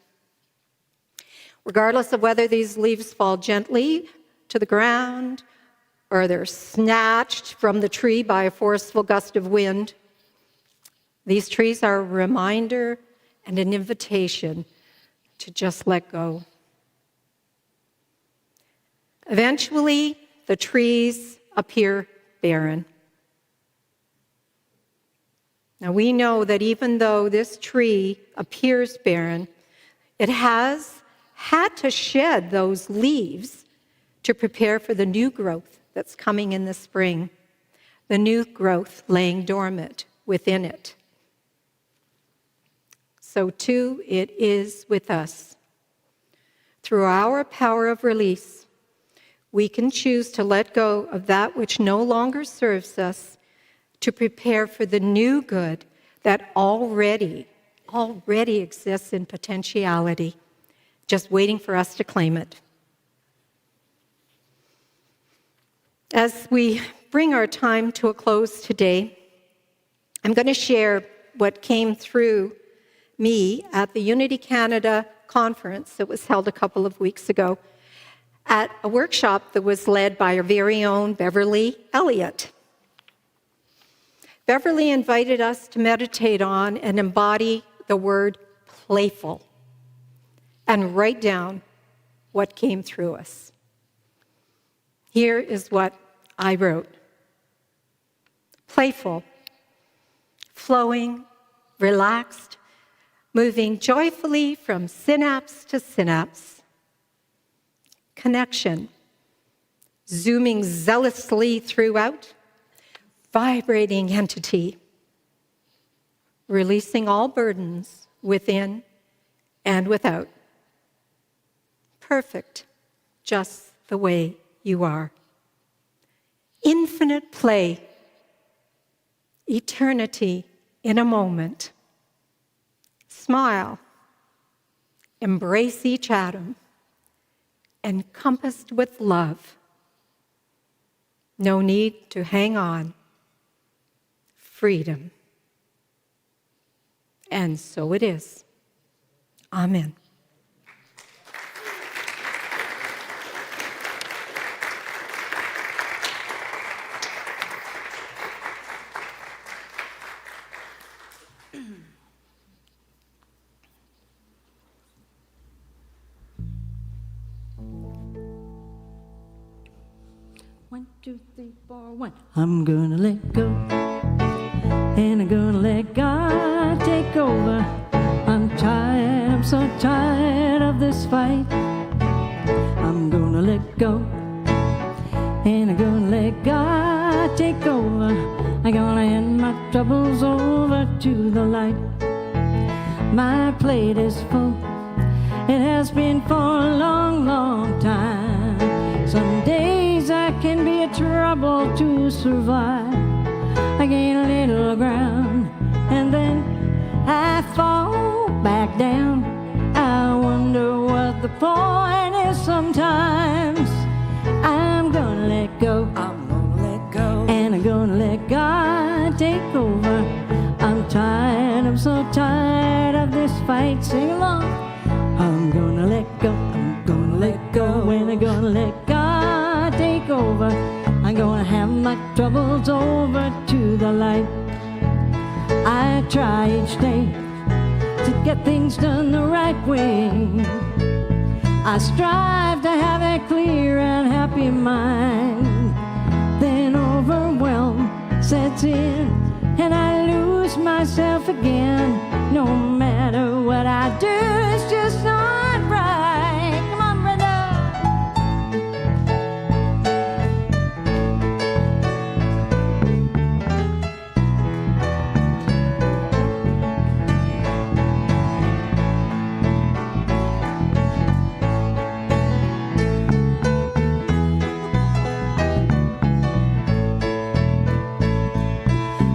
Regardless of whether these leaves fall gently to the ground or they're snatched from the tree by a forceful gust of wind. These trees are a reminder and an invitation to just let go. Eventually, the trees appear barren. Now, we know that even though this tree appears barren, it has had to shed those leaves to prepare for the new growth that's coming in the spring, the new growth laying dormant within it. So too it is with us. Through our power of release, we can choose to let go of that which no longer serves us to prepare for the new good that already exists in potentiality, just waiting for us to claim it. As we bring our time to a close today, I'm going to share what came through me at the Unity Canada conference that was held a couple of weeks ago at a workshop that was led by our very own Beverly Elliott. Beverly invited us to meditate on and embody the word playful and write down what came through us. Here is what I wrote. Playful, flowing, relaxed, moving joyfully from synapse to synapse. Connection, zooming zealously throughout, vibrating entity, releasing all burdens within and without. Perfect, just the way you are. Infinite play, eternity in a moment. Smile, embrace each atom, encompassed with love. No need to hang on. Freedom. And so it is. Amen. One, two, three, four, one. I'm gonna let go, and I'm gonna let God take over. I'm so tired of this fight. I'm gonna let go, and I'm gonna let God take over. I'm gonna hand my troubles over to the light. My plate is full, it has been for a long, long time. Some days I can be a trouble to survive. I gain a little ground and then I fall back down. I wonder what the point is sometimes. I'm gonna let go, and I'm gonna let God take over. I'm so tired of this fight. Sing along. I'm gonna let go, I'm gonna let go, and I'm gonna let God take over. I'm gonna have my troubles over to the light. I try each day to get things done the right way. I strive to have a clear and happy mind. Then overwhelm sets in and I lose myself again. No matter what I do, it's just not right. Come on, Brenda.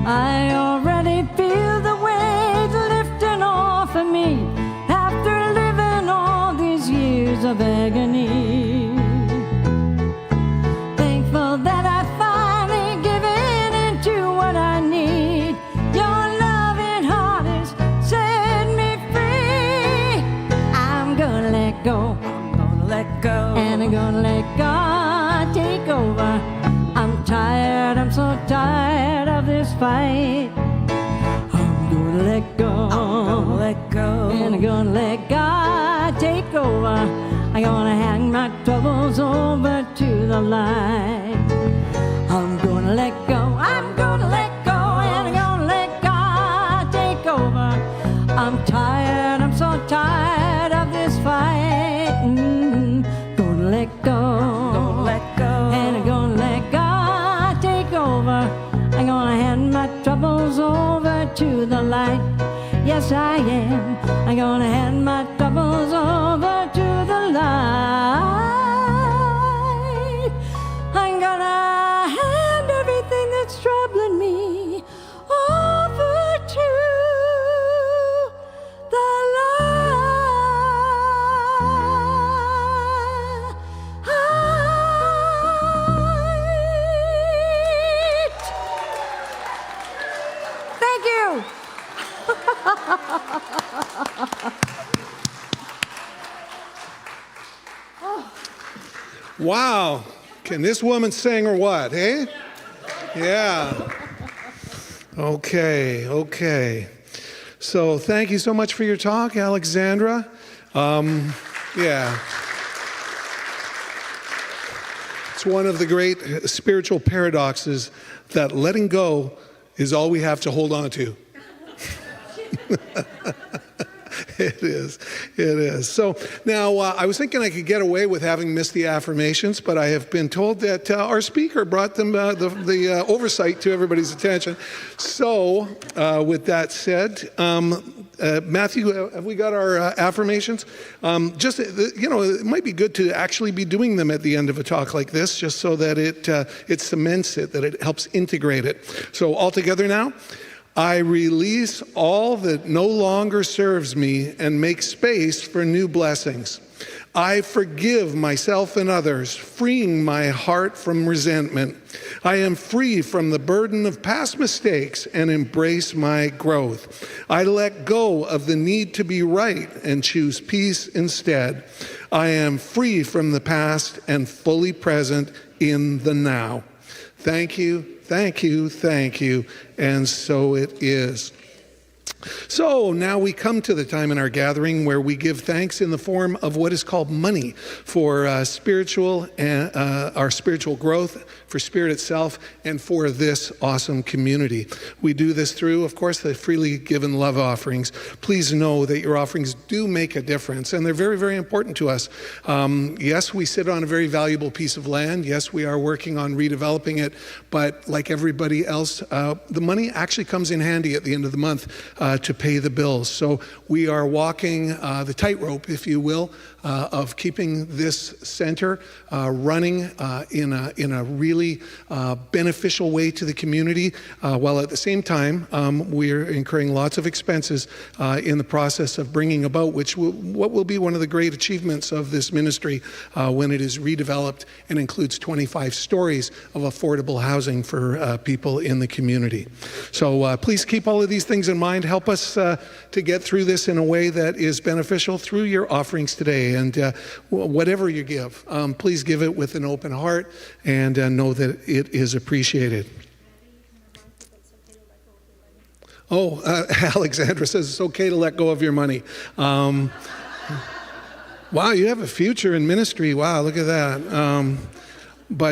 I already feel the weight lifting off of me after living all these years of agony. Thankful that I finally given into what I need. Your loving heart has set me free. I'm gonna let go, I'm gonna let go. and I'm gonna let God take over. fight. I'm gonna let go. I'm gonna let go. And I'm gonna let God take over. I'm gonna hand my troubles over to the light. I'm gonna let go. I'm gonna let go. And I'm gonna let God take over. I'm tired. I'm so tired of this fight. Gonna let go. Gonna let go. And I'm gonna let God take over. I'm gonna hand my troubles over to the light. Yes, I am. I'm gonna hand my troubles over to the light. I'm gonna hand everything that's troubling me over to the light. Thank you. Wow. Can this woman sing or what, eh? Yeah. Okay. So thank you so much for your talk, Alexandra. Yeah. It's one of the great spiritual paradoxes that letting go is all we have to hold on to. It is. So now I was thinking I could get away with having missed the affirmations, but I have been told that our speaker brought them the oversight to everybody's attention. So with that said, Matthew, have we got our affirmations? It might be good to actually be doing them at the end of a talk like this, just so that it cements it, that it helps integrate it. So all together now. I release all that no longer serves me and make space for new blessings. I forgive myself and others, freeing my heart from resentment. I am free from the burden of past mistakes and embrace my growth. I let go of the need to be right and choose peace instead. I am free from the past and fully present in the now. Thank you. And so it is. So now we come to the time in our gathering where we give thanks in the form of what is called money for our spiritual growth, for Spirit itself, and for this awesome community. We do this through, of course, the freely given love offerings. Please know that your offerings do make a difference, and they're very, very important to us. Yes, we sit on a very valuable piece of land. Yes, we are working on redeveloping it, but like everybody else, the money actually comes in handy at the end of the month to pay the bills. So we are walking the tightrope, if you will, of keeping this center running in a really beneficial way to the community, while at the same time we're incurring lots of expenses in the process of bringing about what will be one of the great achievements of this ministry when it is redeveloped and includes 25 stories of affordable housing for people in the community. So please keep all of these things in mind. Help us to get through this in a way that is beneficial through your offerings today. And whatever you give, please give it with an open heart and know that it is appreciated. Alexandra says it's okay to let go of your money. Wow, you have a future in ministry. Wow, look at that. And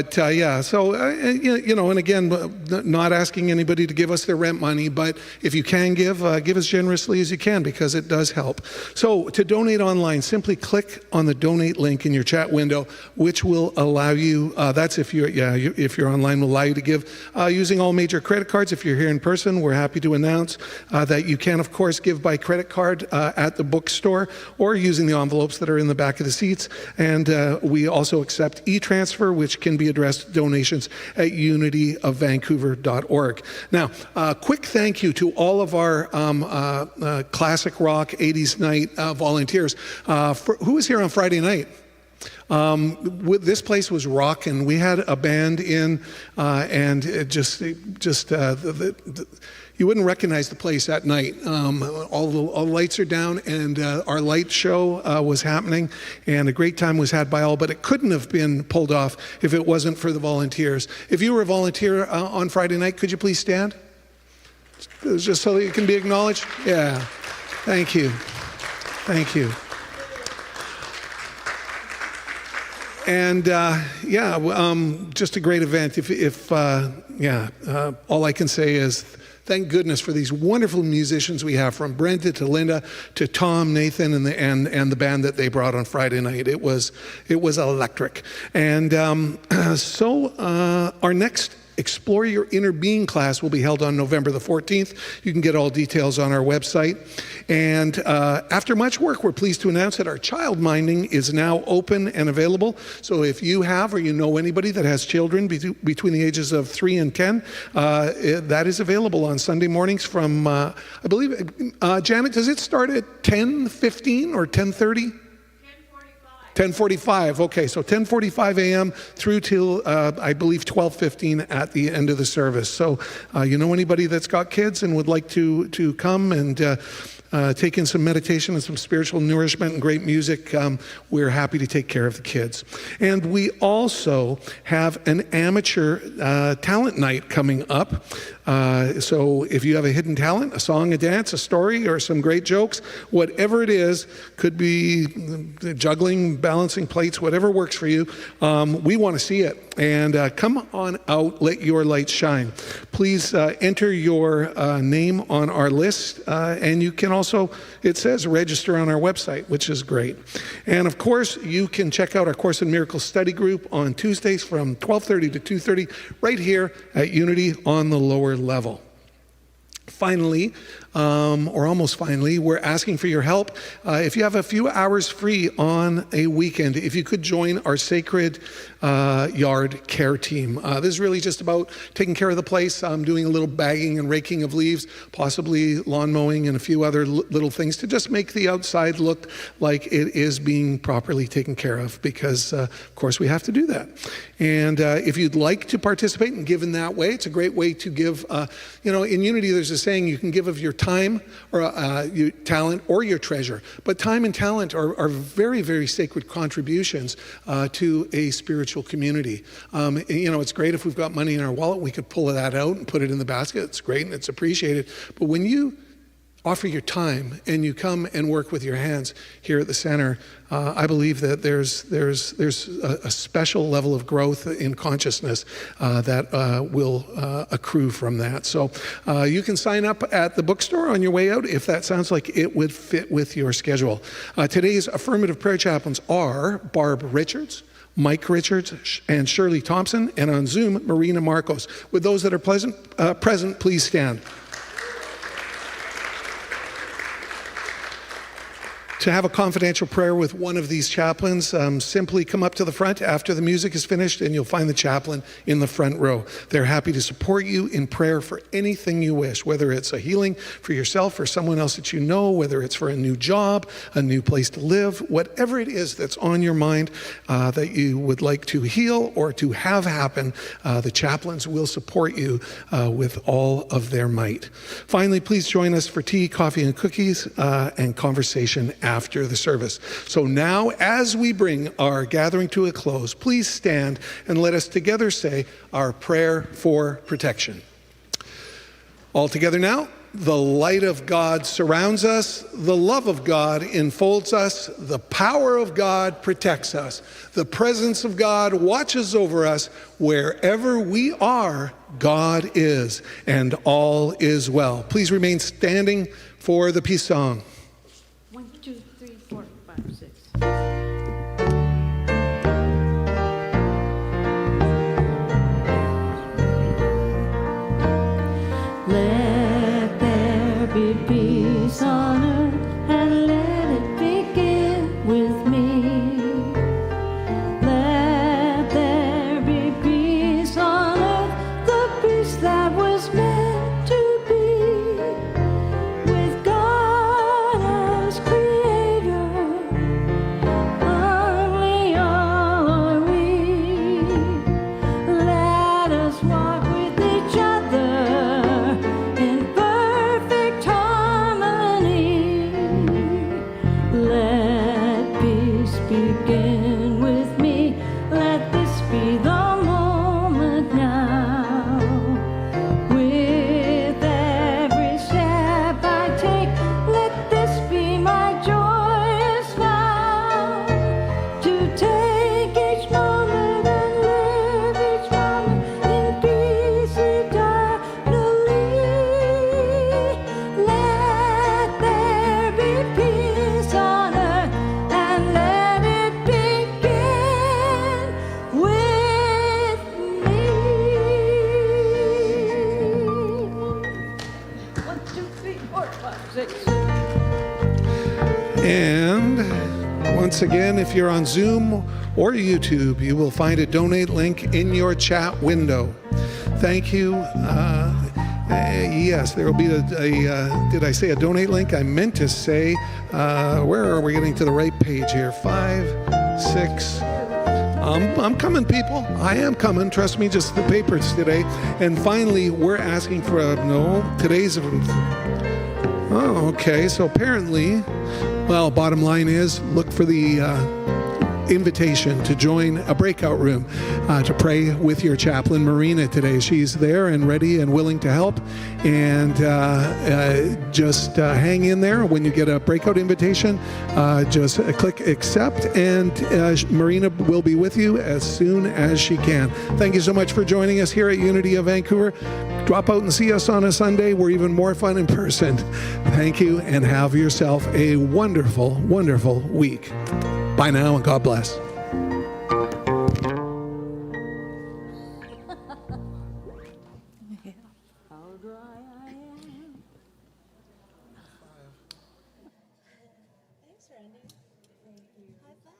again, not asking anybody to give us their rent money, but if you can give as generously as you can, because it does help. So to donate online, simply click on the donate link in your chat window, which will allow you, that's if you're online, will allow you to give using all major credit cards. If you're here in person, we're happy to announce that you can, of course, give by credit card at the bookstore or using the envelopes that are in the back of the seats. And we also accept e-transfer, which can be addressed donations at unityofvancouver.org. Now, quick thank you to all of our classic rock 80s night volunteers. Who was here on Friday night? This place was rocking. We had a band in, and you wouldn't recognize the place at night. All the lights are down, and our light show was happening, and a great time was had by all, but it couldn't have been pulled off if it wasn't for the volunteers. If you were a volunteer on Friday night, could you please stand? Just so that you can be acknowledged? Yeah. Thank you. Thank you. And just a great event. All I can say is thank goodness for these wonderful musicians we have, from Brenda to Linda to Tom, Nathan, and the band that they brought on Friday night. It was electric. And our next Explore Your Inner Being class will be held on November the 14th. You can get all details on our website. And after much work, we're pleased to announce that our child minding is now open and available. So if you have or you know anybody that has children between the ages of 3 and 10, that is available on Sunday mornings from, I believe, Janet, does it start at 10:15 or 10:30? 10:45. Okay, so 10:45 a.m. through till, I believe, 12:15 at the end of the service. So you know anybody that's got kids and would like to come and take in some meditation and some spiritual nourishment and great music, we're happy to take care of the kids. And we also have an amateur talent night coming up. So if you have a hidden talent, a song, a dance, a story, or some great jokes, whatever it is, could be juggling, balancing plates, whatever works for you, we want to see it. And come on out, let your light shine. Please enter your name on our list, and you can also, it says register on our website, which is great. And of course, you can check out our Course in Miracles study group on Tuesdays from 12:30 to 2:30 right here at Unity on the lower level. Finally, or almost finally, we're asking for your help. If you have a few hours free on a weekend, if you could join our Sacred Yard Care Team. This is really just about taking care of the place, doing a little bagging and raking of leaves, possibly lawn mowing and a few other little things to just make the outside look like it is being properly taken care of, because, of course, we have to do that. And if you'd like to participate and give in that way, it's a great way to give. In Unity, there's a saying, you can give of your time or your talent or your treasure. But time and talent are very, very sacred contributions to a spiritual community. It's great if we've got money in our wallet, we could pull that out and put it in the basket. It's great and it's appreciated. But when you offer your time and you come and work with your hands here at the center, I believe that there's a special level of growth in consciousness that will accrue from that. So you can sign up at the bookstore on your way out if that sounds like it would fit with your schedule. Today's affirmative prayer chaplains are Barb Richards, Mike Richards, and Shirley Thompson, and on Zoom, Marina Marcos. Would those that are present please stand? To have a confidential prayer with one of these chaplains, simply come up to the front after the music is finished and you'll find the chaplain in the front row. They're happy to support you in prayer for anything you wish, whether it's a healing for yourself or someone else that you know, whether it's for a new job, a new place to live, whatever it is that's on your mind that you would like to heal or to have happen, the chaplains will support you with all of their might. Finally, please join us for tea, coffee, and cookies and conversation after the service. So now, as we bring our gathering to a close, please stand and let us together say our prayer for protection. All together now. The light of God surrounds us, the love of God enfolds us, the power of God protects us, the presence of God watches over us. Wherever we are, God is, and all is well. Please remain standing for the peace song. 1, 2, 3, 4, 5, 6. Let there be peace on earth, and let it begin with me. Let there be peace on earth, the peace that was meant to be, with God And once again, if you're on Zoom or YouTube, you will find a donate link in your chat window. Thank you. Yes, there will be did I say a donate link? I meant to say, where are we getting to the right page here? 5, 6. I'm coming, people. I am coming. Trust me, just the papers today. And finally, we're asking for today's. Oh, okay. So apparently, well, bottom line is look for the invitation to join a breakout room to pray with your chaplain, Marina, today. She's there and ready and willing to help. And just hang in there. When you get a breakout invitation, just click accept, and Marina will be with you as soon as she can. Thank you so much for joining us here at Unity of Vancouver. Drop out and see us on a Sunday. We're even more fun in person. Thank you, and have yourself a wonderful, wonderful week. Bye now, and God bless. Thanks, Randy. Thank you. High five.